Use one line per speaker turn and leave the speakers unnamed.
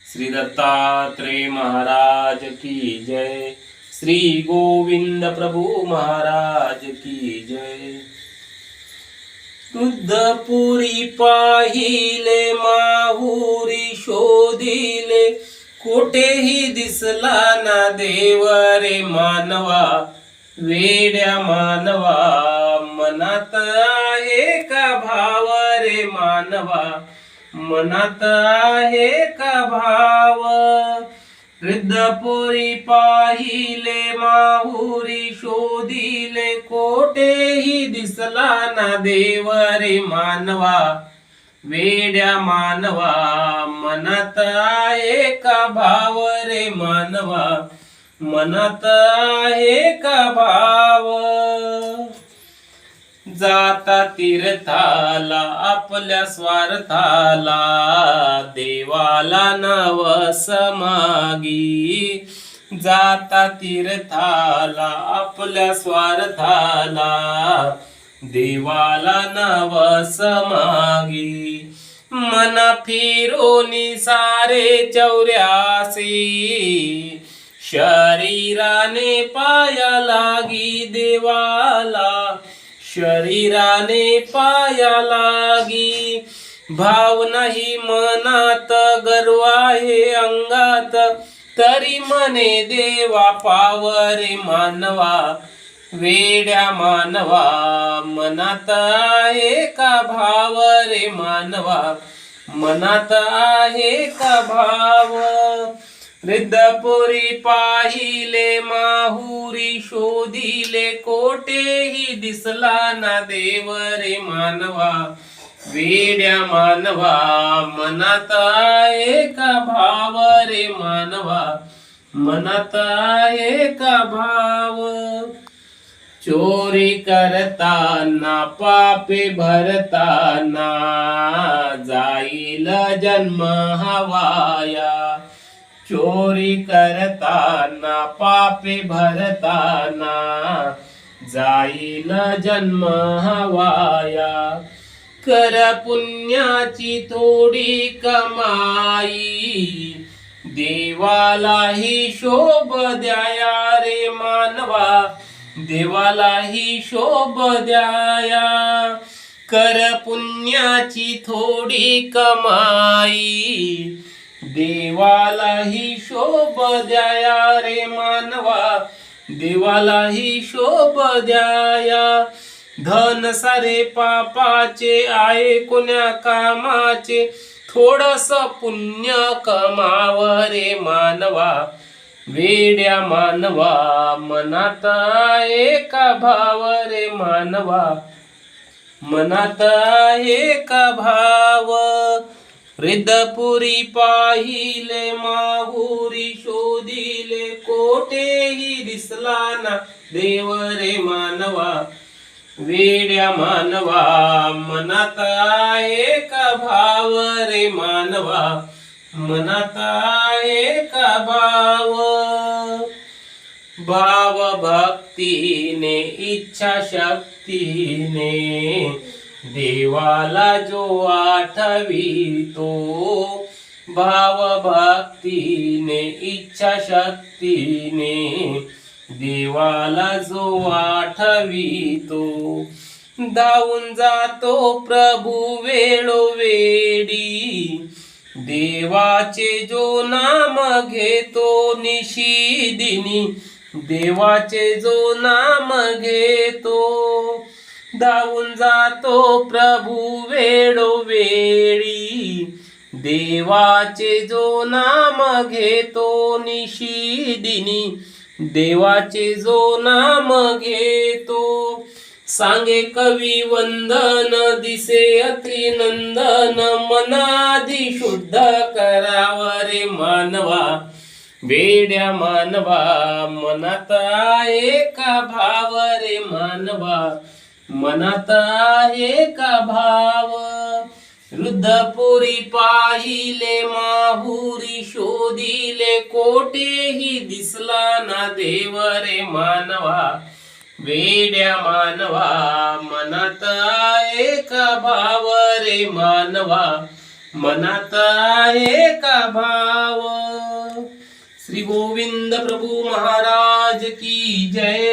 श्री दत्तात्रेय महाराज की जय। श्री गोविंद प्रभु महाराज की जय। रुद्रपुरी पाहिले माहुरी शोधिले, कोठेही दिसला ना देव रे मानवा, वेड्या मानवा मनात आहे का भाव रे मानवा, मनात आहे का भाव। रुद्रपुरी पाहिले माहुरी शोधिले, कोठेही दिसला ना देव रे मानवा, वेड्या मानवा मनात आहे का भाव रे मानवा, मनात आहे का भाव। जाता तीर्थाला आपल्या स्वार्थाला, देवाला नवस मागी। जाता तीर्थाला आपल्या स्वार्थाला, देवाला नवस मागी। मन फिरोनी सारे 84, शरीराने पाया लागी देवाला, शरीराने पाया लागी। भाव नाही मनात, गर्व आहे अंगात, तरी मने देवा पावरे मानवा, वेड्या मानवा मनात आहे का भाव रे मानवा, मनात आहे का भाव। रुद्रपुरी पाहिले माहुरी शोधिले, कोठेही दिसला ना देव रे मानवा, वेड्या मानवा मनात आहे का भाव रे मानवा, मनात आहे का भाव। चोरी करताना पापे भरताना, जाईल जन्म हवाया। चोरी करताना पापे भरताना, जाईल जन्म हवाया। कर पुण्याची थोडी कमाई, देवालाही शोभ द्याया रे मानवा, देवालाही शोभ द्याया। कर पुण्याची थोडी कमाई, देवालाही शोभ द्याया रे मानवा, देवालाही शोभ द्याया। धन सारे पापाचे आहे कोण्या कामाचे, थोडस पुण्य कमाव रे मानवा, वेड्या मानवा मनात आहे का भाव रे मानवा, मनात आहे का भाव। रुद्रपुरी पाहिले माहुरी शोधिले, कोठेही दिसला ना देव रे मानवा, वेड्या मानवा मनात आहे का भाव रे मानवा, मनात आहे का भाव। भाव भक्तीने इच्छा शक्तीने, देवाला जो आठवितो। भाव भक्तीने इच्छा शक्तीने, देवाला जो आठवितो। धावून जातो प्रभू वेळोवेळी, देवाचे जो नाम घेतो निशिदिनी, देवाचे जो नाम घेतो। धावून जातो प्रभू वेळोवेळी, देवाचे जो नाम घेतो निशिदिनी, देवाचे जो नाम घेतो। सांगे कवी वंदन दिसे अतिनंदन, मनादी शुद्ध करावरे मानवा, वेड्या मानवा मनात आहे का भाव रे मानवा, मनात आहे का भाव। रुद्रपुरी पाहिले माहुरी शोधिले, कोठेही दिसला ना देव रे मानवा, वेड्या मानवा मनात आहे का भाव रे मानवा, मनात आहे का भाव। श्री गोविंद प्रभु महाराज की जय।